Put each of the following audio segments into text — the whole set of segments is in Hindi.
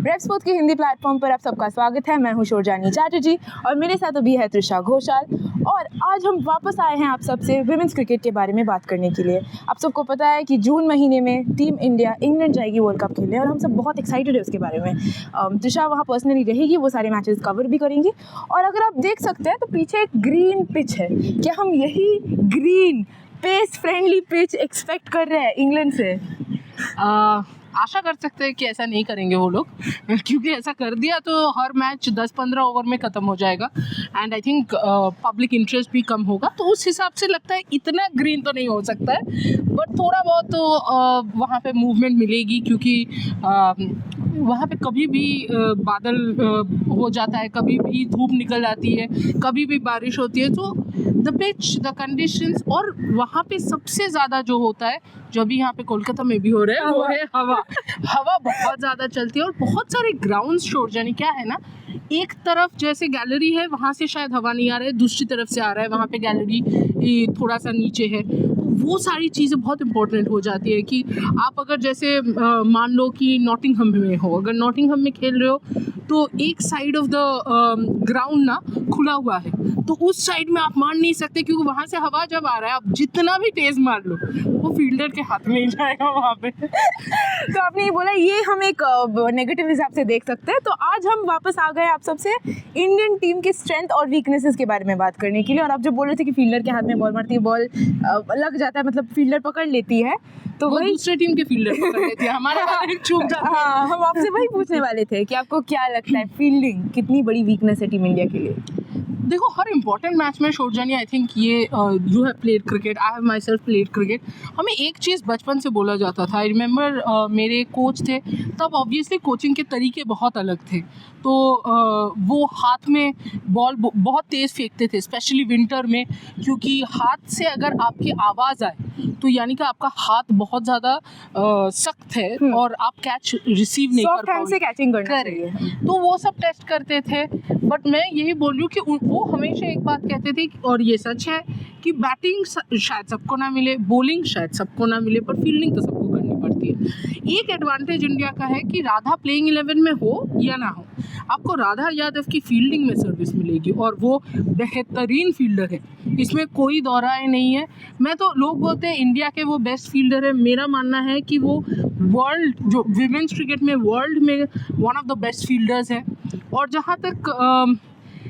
रेप्सपोर्ट के हिंदी प्लेटफॉर्म पर आप सबका स्वागत है। मैं हूं शोरजानी चैटर्जी और मेरे साथ अभी है तृषा घोषाल। और आज हम वापस आए हैं आप सबसे विमेंस क्रिकेट के बारे में बात करने के लिए। आप सबको पता है कि जून महीने में टीम इंडिया इंग्लैंड जाएगी वर्ल्ड कप खेलने और हम सब बहुत एक्साइटेड है उसके बारे में। तृषा वहाँ पर्सनली रहेगी, वो सारे मैचेस कवर भी करेंगी। और अगर आप देख सकते हैं तो पीछे एक ग्रीन पिच है। क्या हम यही green pace friendly pitch expect कर रहे हैं इंग्लैंड से? आशा कर सकते हैं कि ऐसा नहीं करेंगे वो लोग क्योंकि ऐसा कर दिया तो हर मैच 10-15 ओवर में ख़त्म हो जाएगा and I think public interest भी कम होगा। तो उस हिसाब से लगता है इतना ग्रीन तो नहीं हो सकता है, बट थोड़ा बहुत तो वहाँ पे मूवमेंट मिलेगी क्योंकि वहाँ पे कभी भी बादल हो जाता है, कभी भी धूप निकल जाती है, कभी भी बारिश होती है। तो द पिच, द कंडीशंस, और वहाँ पे सबसे ज़्यादा जो होता है, जो अभी यहाँ पे कोलकाता में भी हो रहा है, वो है हवा। हवा बहुत ज़्यादा चलती है और बहुत सारे ग्राउंड्स शोर, यानी क्या है ना, एक तरफ जैसे गैलरी है वहाँ से शायद हवा नहीं आ रहा है, दूसरी तरफ से आ रहा है, वहाँ पे गैलरी थोड़ा सा नीचे है। तो वो सारी चीज़ें बहुत इंपॉर्टेंट हो जाती है कि आप अगर जैसे मान लो कि नॉटिंघम में हो, अगर नॉटिंघम में खेल रहे हो तो एक साइड ऑफ द ग्राउंड ना खुला हुआ है, तो उस साइड में आप मार नहीं सकते क्योंकि वहाँ से हवा जब आ रहा है, आप जितना भी तेज़ मार लो वो फील्डर के हाथ में ही जाएगा वहाँ पे। तो आपने ये बोला, ये हम एक नेगेटिव हिसाब से देख सकते हैं। तो आज हम वापस आ गए आप सबसे इंडियन टीम के स्ट्रेंथ और वीकनेसेस के बारे में बात करने के लिए। और आप जो बोल रहे थे कि फील्डर के हाथ में बॉल मारती है, बॉल लग जाता है, मतलब फील्डर पकड़ लेती है, तो वो वही दूसरे टीम के फील्डर पकड़ लेते हैं, हमारे हाथ चूक जाता है। हाँ, हम आपसे वही पूछने वाले थे कि आपको क्या लगता है फील्डिंग कितनी बड़ी वीकनेस है टीम इंडिया के लिए? देखो, हर इम्पॉर्टेंट मैच में शोरजानी, आई थिंक ये you have played cricket, I have my self played cricket. हमें एक चीज़ बचपन से बोला जाता था, आई रिमेंबर मेरे कोच थे तब, ऑब्वियसली कोचिंग के तरीके बहुत अलग थे, तो वो हाथ में बॉल बहुत तेज़ फेंकते थे, स्पेशली विंटर में, क्योंकि हाथ से अगर आपकी आवाज़ आए तो यानी कि आपका हाथ बहुत ज़्यादा सख्त है और आप कैच रिसीव नहीं कर पाओगे, से कैचिंग करना चाहिए। तो वो सब टेस्ट करते थे। बट मैं यही बोल रही हूँ कि वो हमेशा एक बात कहते थे, और ये सच है, कि बैटिंग शायद सबको ना मिले, बॉलिंग शायद सबको ना मिले, पर फील्डिंग तो सबको करनी पड़ती है। एक एडवांटेज इंडिया का है कि राधा प्लेइंग 11 में हो या ना हो, आपको राधा यादव की फील्डिंग में सर्विस मिलेगी और वो बेहतरीन फील्डर है, इसमें कोई दौराए नहीं है। मैं तो, लोग बोलते हैं इंडिया के वो बेस्ट फील्डर है, मेरा मानना है कि वो वर्ल्ड, जो विमेंस क्रिकेट में वर्ल्ड में one of the best fielders है। और जहाँ तक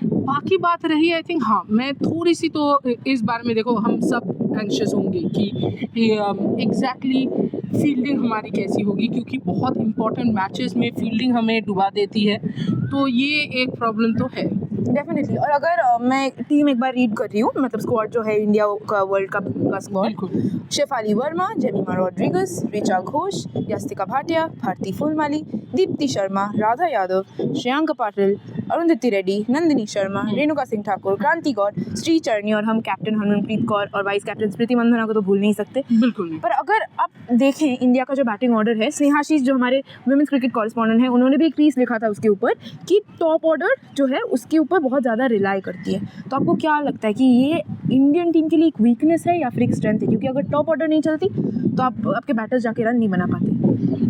बाकी बात रही, आई थिंक, हाँ, मैं थोड़ी सी तो इस बारे में, देखो, हम सब एंशियस होंगे कि एग्जैक्टली फील्डिंग हमारी कैसी होगी, क्योंकि बहुत इंपॉर्टेंट मैचेस में फील्डिंग हमें डुबा देती है, तो ये एक प्रॉब्लम तो है डेफिनेटली। और अगर मैं टीम एक बार रीड कर रही हूँ, मतलब स्क्वाड जो है इंडिया का वर्ल्ड कप का स्क्वाड: शेफाली वर्मा, जेमिमा रॉड्रिगस, ऋचा घोष, यस्तिका भाटिया, भारती फुलमाली, दीप्ति शर्मा, राधा यादव, श्रेयांक पाटिल, अरुंधति रेड्डी, नंदिनी शर्मा, रेणुका सिंह ठाकुर, क्रांति गौर, श्री चरनी, और हम कैप्टन हरमनप्रीत कौर और वाइस कैप्टन स्मृति मंधाना को तो भूल नहीं सकते। बिल्कुल नहीं। पर अगर आप देखें इंडिया का जो बैटिंग ऑर्डर है, स्नेहाशीष जो हमारे वुमेन्स क्रिकेट कॉरेस्पॉन्डेंट हैं, उन्होंने भी एक पीस लिखा था उसके ऊपर कि टॉप ऑर्डर जो है उसके ऊपर बहुत ज़्यादा रिलाई करती है। तो आपको क्या लगता है कि ये इंडियन टीम के लिए एक वीकनेस है या फिर एक स्ट्रेंथ है? क्योंकि अगर टॉप ऑर्डर नहीं चलती तो आपके बैटर्स जाके रन नहीं बना पाते।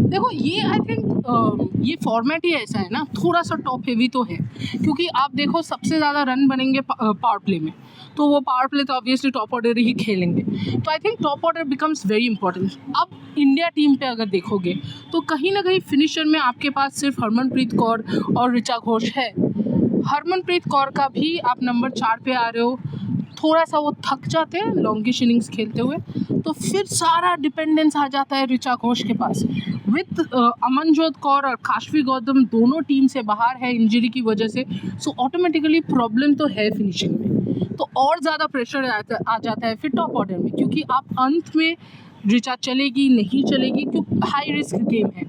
देखो, ये आई थिंक ये फॉर्मेट ही ऐसा है ना, थोड़ा सा टॉप हेवी तो है, क्योंकि आप देखो सबसे ज़्यादा रन बनेंगे पावर प्ले में, तो वो पावर प्ले तो ऑब्वियसली टॉप ऑर्डर ही खेलेंगे। तो I think top order becomes very important. अब इंडिया टीम पे अगर देखोगे तो कहीं ना कहीं फिनिशर में आपके पास सिर्फ हरमनप्रीत कौर और ऋचा घोष है। हरमनप्रीत कौर का भी आप नंबर 4 पे आ रहे हो, थोड़ा सा वो थक जाते हैं लॉन्गिश इनिंग्स खेलते हुए, तो फिर सारा डिपेंडेंस आ जाता है ऋचा घोष के पास। विद अमनजोत कौर और काशवी गौतम दोनों टीम से बाहर है इंजरी की वजह से, सो ऑटोमेटिकली प्रॉब्लम तो है फिनिशिंग में, तो और ज़्यादा प्रेशर आ जाता है फिर टॉप ऑर्डर में, क्योंकि आप अंत में ऋचा चलेगी नहीं चलेगी, क्योंकि हाई रिस्क गेम है,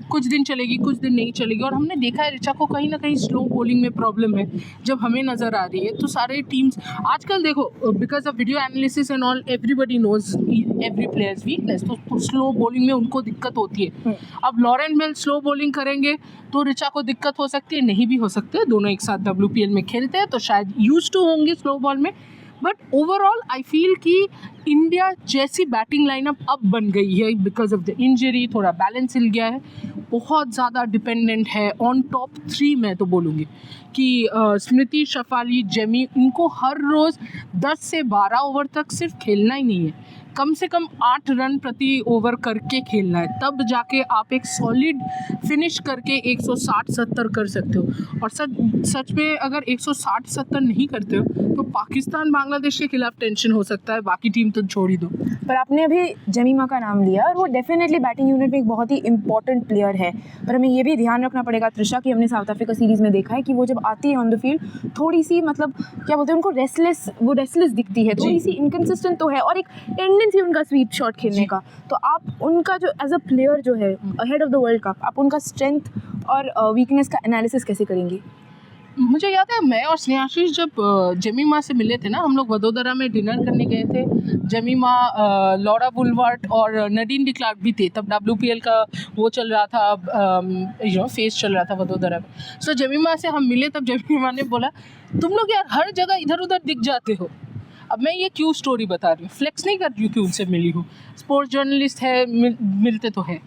कुछ दिन चलेगी कुछ दिन नहीं चलेगी। और हमने देखा है ऋचा को कहीं ना कहीं स्लो बॉलिंग में प्रॉब्लम है, जब हमें नज़र आ रही है। तो सारे टीम्स आजकल देखो, because of video analysis and all, everybody knows every players weakness, तो स्लो बॉलिंग में उनको दिक्कत होती है। अब लॉरेन बेल स्लो बॉलिंग करेंगे तो ऋचा को दिक्कत हो सकती है, नहीं भी हो सकती है, दोनों एक साथ WPL में खेलते हैं तो शायद यूज टू होंगे स्लो बॉल में। बट ओवरऑल आई फील कि इंडिया जैसी बैटिंग लाइनअप अब बन गई है बिकॉज ऑफ द इंजरी, थोड़ा बैलेंस हिल गया है, बहुत ज़्यादा डिपेंडेंट है ऑन टॉप 3। मैं तो बोलूँगी कि स्मृति, शफाली, जेमी, इनको हर रोज़ 10 से 12 ओवर तक सिर्फ खेलना ही नहीं है, कम से कम 8 रन प्रति ओवर करके खेलना है, तब जाके आप एक सॉलिड फिनिश करके 160-70 कर सकते हो। और सच में अगर 160-70 नहीं करते हो तो पाकिस्तान बांग्लादेश के खिलाफ टेंशन हो सकता है, बाकी टीम तो छोड़ ही दो। पर आपने अभी जमीमा का नाम लिया और वो डेफिनेटली बैटिंग यूनिट में एक बहुत ही इंपॉर्टेंट प्लेयर है, पर हमें ये भी ध्यान रखना पड़ेगा त्रिशा कि हमने साउथ अफ्रीका सीरीज़ में देखा है कि वो जब आती है ऑन द फील्ड थोड़ी सी मतलब क्या बोलते हैं उनको रेस्टलेस दिखती है, थोड़ी सी इनकन्सिस्टेंट तो है और एक टेंडेंसी उनका स्वीप शॉट खेलने का। तो आप उनका जो एज अ प्लेयर जो है ahead of the world cup, आप उनका स्ट्रेंथ और वीकनेस का एनालिसिस कैसे करेंगे? मुझे याद है मैं और स्नेहाशीष जब जमीमा से मिले थे ना, हम लोग वडोदरा में डिनर करने गए थे। जमीमा, लॉरा बुलवर्ट और नडीन डिक्लार्क भी थे, तब WPL का वो चल रहा था, फेस चल रहा था वडोदरा में। सो जमीमा से हम मिले, तब जमीमा ने बोला तुम लोग यार हर जगह इधर उधर दिख जाते हो। अब मैं ये क्यों स्टोरी बता रही हूँ, फ्लेक्स नहीं कर रही हूँ कि उनसे मिली हूँ, स्पोर्ट्स जर्नलिस्ट है, मिलते तो है,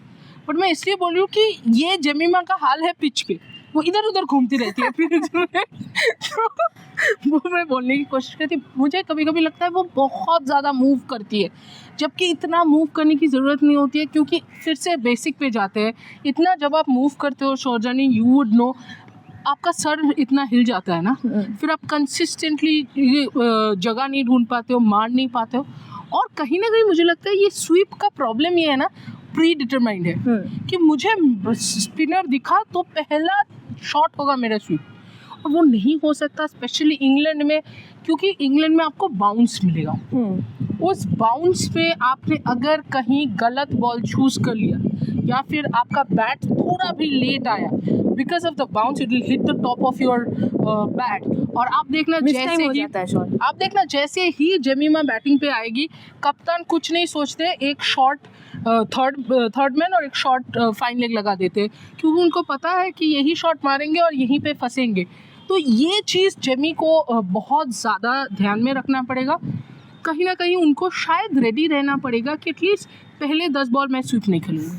बट मैं इसलिए बोल रही हूँ कि ये जमीमा का हाल है पिच पे, वो इधर उधर घूमती रहती है फिर तो वो मैं बोलने की कोशिश करती, मुझे कभी कभी लगता है वो बहुत ज़्यादा मूव करती है, जबकि इतना मूव करने की ज़रूरत नहीं होती है, क्योंकि फिर से बेसिक पे जाते हैं। इतना जब आप मूव करते हो शौर्जानी, यू वुड नो, आपका सर इतना हिल जाता है ना, फिर आप कंसिस्टेंटली जगह नहीं ढूंढ पाते हो, मार नहीं पाते हो। और कहीं ना कहीं मुझे लगता है ये स्वीप का प्रॉब्लम ये है ना, प्री डिटरमाइंड है कि मुझे स्पिनर दिखा तो पहला शॉट होगा मेरा स्वीप, और वो नहीं हो सकता स्पेशली इंग्लैंड में, क्योंकि इंग्लैंड में आपको बाउंस मिलेगा। उस बाउंस पे आपने अगर कहीं गलत बॉल चूज कर लिया या फिर आपका बैट थोड़ा भी लेट आया, because of the bounce it will hit the top of your bat. और आप देखना जैसे ही जमीमा बैटिंग पे आएगी, कप्तान कुछ नहीं सोचते, एक शॉट थर्ड मैन और एक शॉट फाइन लेग लगा देते, क्योंकि उनको पता है कि यही शॉट मारेंगे और यहीं पे फंसेंगे। तो ये चीज़ जेमी को बहुत ज़्यादा ध्यान में रखना पड़ेगा, कहीं ना कहीं उनको शायद रेडी रहना पड़ेगा कि एटलीस्ट पहले 10 बॉल मैं स्वीप नहीं खेलूँगी।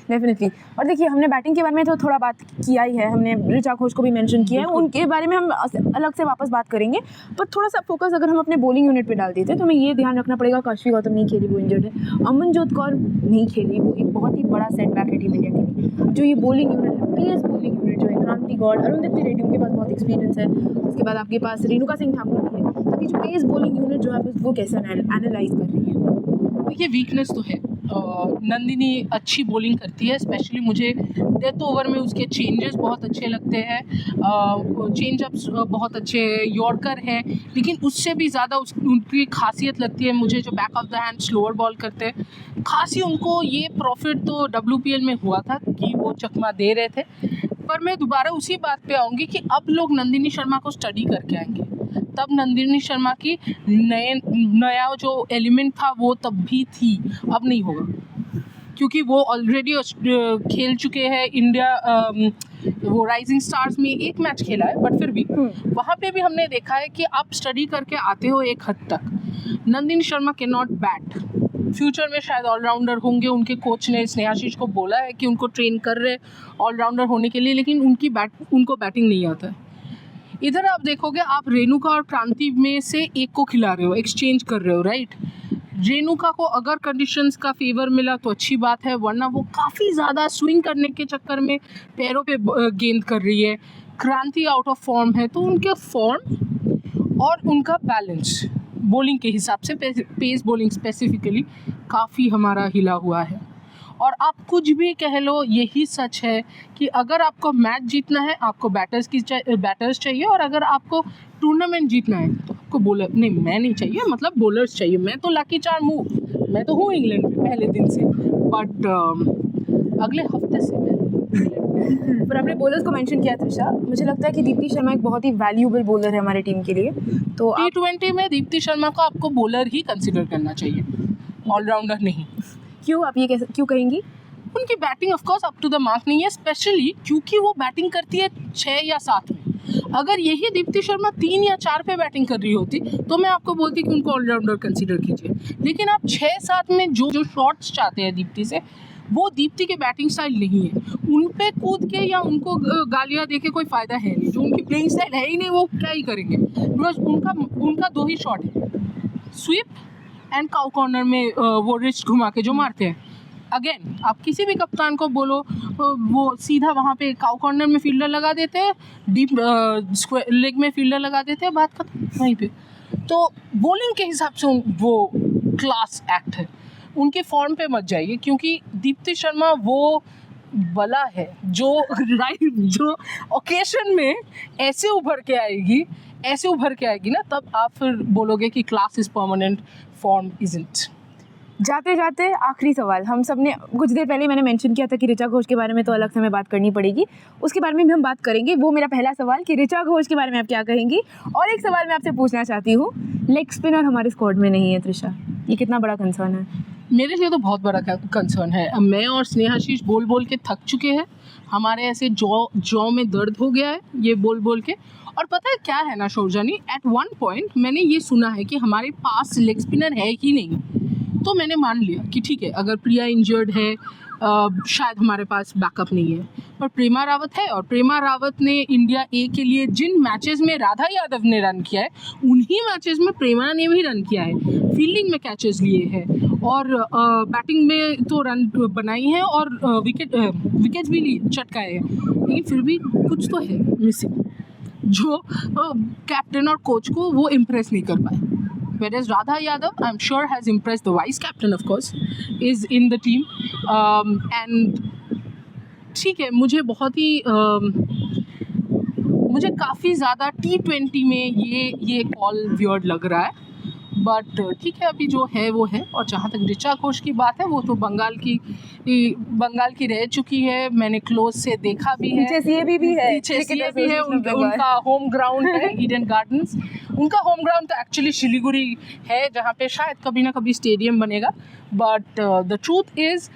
डेफिनेटली। और देखिए हमने बैटिंग के बारे में तो थोड़ा बात किया ही है, हमने ऋचा घोष को भी मेंशन किया है, उनके बारे में हम अलग से वापस बात करेंगे, पर थोड़ा सा फोकस अगर हम अपने बॉलिंग यूनिट पे डाल देते हैं तो हमें ये ध्यान रखना पड़ेगा, काशवी गौतम नहीं खेली, वो इंजर्ड है, अमनजोत कौर नहीं खेली, वो एक बहुत ही बड़ा सेटबैक है टीम इंडिया के लिए। जो ये बॉलिंग यूनिट है, पेस बॉलिंग यूनिट जो है, क्रांति गौड़, अरुंधति रेड्डी, उनके पास बहुत एक्सपीरियंस है, उसके बाद आपके पास रेणुका सिंह ठाकुर भी है, तो ये जो पेस बॉलिंग यूनिट जो है वो कैसे एनालाइज कर रही है? देखिए वीकनेस तो है, नंदिनी अच्छी बॉलिंग करती है, स्पेशली मुझे डेथ ओवर में उसके चेंजेस बहुत अच्छे लगते हैं, चेंजअप्स बहुत अच्छे हैं, यॉर्कर है, लेकिन उससे भी ज़्यादा उनकी खासियत लगती है मुझे जो back of the hand slower ball करते हैं। खासी उनको ये प्रॉफिट तो WPL में हुआ था कि वो चकमा दे रहे थे, पर मैं दोबारा उसी बात पे आऊँगी कि अब लोग नंदिनी शर्मा को स्टडी करके आएंगे, तब नंदिनी शर्मा की नया जो एलिमेंट था वो तब भी थी, अब नहीं होगा, क्योंकि वो ऑलरेडी खेल चुके हैं इंडिया, वो राइजिंग स्टार्स में एक मैच खेला है, बट फिर भी वहाँ पे भी हमने देखा है कि आप स्टडी करके आते हो एक हद तक। Nandini Sharma can not bat, future में शायद ऑलराउंडर होंगे, उनके कोच ने स्नेहाशीष को बोला है कि उनको ट्रेन कर रहे ऑलराउंडर होने के लिए, लेकिन उनको बैटिंग नहीं आता है। इधर आप देखोगे, आप रेणुका और क्रांति में से एक को खिला रहे हो, एक्सचेंज कर रहे हो, राइट। रेणुका को अगर कंडीशंस का फेवर मिला तो अच्छी बात है, वरना वो काफ़ी ज़्यादा स्विंग करने के चक्कर में पैरों पे गेंद कर रही है। क्रांति आउट ऑफ फॉर्म है, तो उनके फॉर्म और उनका बैलेंस बॉलिंग के हिसाब से, पेस बॉलिंग स्पेसिफिकली काफ़ी हमारा हिला हुआ है। और आप कुछ भी कह लो, यही सच है कि अगर आपको मैच जीतना है, आपको बैटर्स चाहिए, और अगर आपको टूर्नामेंट जीतना है तो आपको बॉलर नहीं, मैं नहीं चाहिए, मतलब बॉलर्स चाहिए। मैं तो लकी चार्म हूँ, मैं तो हूँ इंग्लैंड में पहले दिन से, बट अगले हफ्ते से मैं पर आपने बॉलर्स को मेंशन किया त्रिशा, मुझे लगता है कि दीप्ति शर्मा एक बहुत ही वैल्यूएबल बॉलर है हमारे टीम के लिए, तो T20 में दीप्ति शर्मा को आपको बॉलर ही कंसिडर करना चाहिए, ऑलराउंडर नहीं। क्यों, आप ये क्यों कहेंगी? उनकी batting of course up to the mark नहीं है, स्पेशली क्योंकि वो बैटिंग करती है 6 या 7 में, अगर यही दीप्ति शर्मा 3 या 4 पे बैटिंग कर रही होती तो मैं आपको बोलती कि उनको ऑलराउंडर कंसीडर कीजिए, लेकिन आप 6-7 में जो शॉट्स चाहते हैं दीप्ति से, वो दीप्ति के बैटिंग स्टाइल नहीं है। उन पे कूद के या उनको गालियाँ दे के कोई फ़ायदा है नहीं। जो उनकी प्लेइंग स्टाइल है ही नहीं, वो क्या ही करेंगे, बिकॉज उनका 2 ही शॉट है, स्वीप एंड काउ कॉर्नर में वो रिस्ट घुमा के जो मारते हैं। अगेन आप किसी भी कप्तान को बोलो, वो सीधा वहाँ पे काउ कॉर्नर में फील्डर लगा देते हैं, डीप स्क्वायर लेग में फील्डर लगा देते हैं, बात खत्म वहीं पे। तो बॉलिंग के हिसाब से वो क्लास एक्ट है। उनके फॉर्म पे मत जाइए, क्योंकि दीप्ति शर्मा वो बला है जो जो ओकेशन में ऐसे उभर के आएगी ना, तब आप फिर बोलोगे कि class is permanent, form isn't. जाते जाते आखिरी सवाल, हम सब ने कुछ देर पहले मैंने मेंशन किया था कि ऋचा घोष के बारे में तो अलग से हमें बात करनी पड़ेगी, उसके बारे में भी हम बात करेंगे। वो मेरा पहला सवाल कि ऋचा घोष के बारे में आप क्या कहेंगी। और एक सवाल मैं आपसे पूछना चाहती हूँ, लेग स्पिनर हमारे स्क्वाड में नहीं है त्रिशा, ये कितना बड़ा कंसर्न है? मेरे लिए तो बहुत बड़ा कंसर्न है। मैं और स्नेहाशीष बोल के थक चुके हैं, हमारे ऐसे जॉ में दर्द हो गया है ये बोल के। और पता है क्या है ना शौर्जानी, एट वन पॉइंट मैंने ये सुना है कि हमारे पास लेग स्पिनर है ही नहीं, तो मैंने मान लिया कि ठीक है, अगर प्रिया इंजर्ड है शायद हमारे पास बैकअप नहीं है, पर प्रेमा रावत है। और प्रेमा रावत ने इंडिया ए के लिए जिन मैचेस में राधा यादव ने रन किया है, उन्हीं मैचेस में प्रेमा ने भी रन किया है, फील्डिंग में कैचेस लिए हैं और बैटिंग में तो रन बनाई हैं और विकेट्स भी ली चटकाए हैं, लेकिन फिर भी कुछ तो है मिसिंग, जो कैप्टन और कोच को वो इम्प्रेस नहीं कर पाए। Whereas Radha Yadav, I'm sure, has impressed. The vice captain, of course, is in the team. And ठीक है, मुझे काफ़ी ज़्यादा T20 में ये कॉल वियर्ड लग रहा है, बट ठीक है, अभी जो है वो है। और जहाँ तक ऋचा घोष की बात है, वो तो बंगाल की रह चुकी है, मैंने क्लोज से देखा भी है, पीछे भी है। उनका होम ग्राउंड है ईडन गार्डन्स, उनका होम ग्राउंड तो एक्चुअली शिलीगुड़ी है, जहाँ पे शायद कभी ना कभी स्टेडियम बनेगा। But the truth is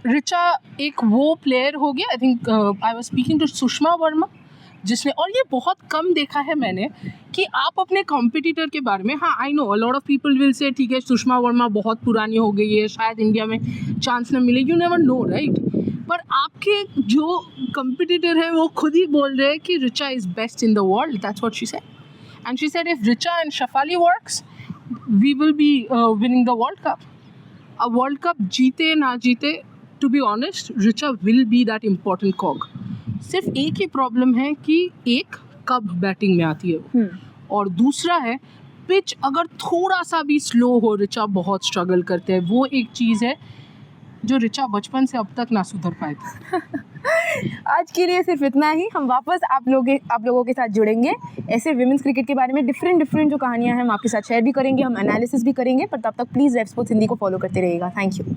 Richa एक वो प्लेयर हो गया, I think I was speaking to Sushma Verma, जिसने, और ये बहुत कम देखा है मैंने कि आप अपने कॉम्पिटिटर के बारे में, हाँ I know a lot of people will say ठीक है सुषमा वर्मा बहुत पुरानी हो गई है, शायद इंडिया में चांस ना मिले, यू नेवर नो राइट, पर आपके जो कॉम्पिटिटर है वो खुद ही बोल रहे हैं कि Richa is best in the world, that's what she said, and she said if Richa and Shafali works we will be winning the world cup. अब वर्ल्ड कप जीते ना जीते, to be honest, Richa will be that important cog. सिर्फ एक ही प्रॉब्लम है कि एक, कब बैटिंग में आती है वो, और दूसरा है पिच अगर थोड़ा सा भी स्लो हो, ऋचा बहुत स्ट्रगल करते हैं। वो एक चीज़ है जो ऋचा बचपन से अब तक ना सुधर पाए थे। आज के लिए सिर्फ इतना ही। हम वापस आप लोगों के साथ जुड़ेंगे, ऐसे विमेंस क्रिकेट के बारे में डिफरेंट जो कहानियां हैं हम आपके साथ शेयर भी करेंगे, हम एनालिसिस भी करेंगे। पर तब तक प्लीज़ रेफ स्पोर्ट्स हिंदी को फॉलो करते रहिएगा। Thank you.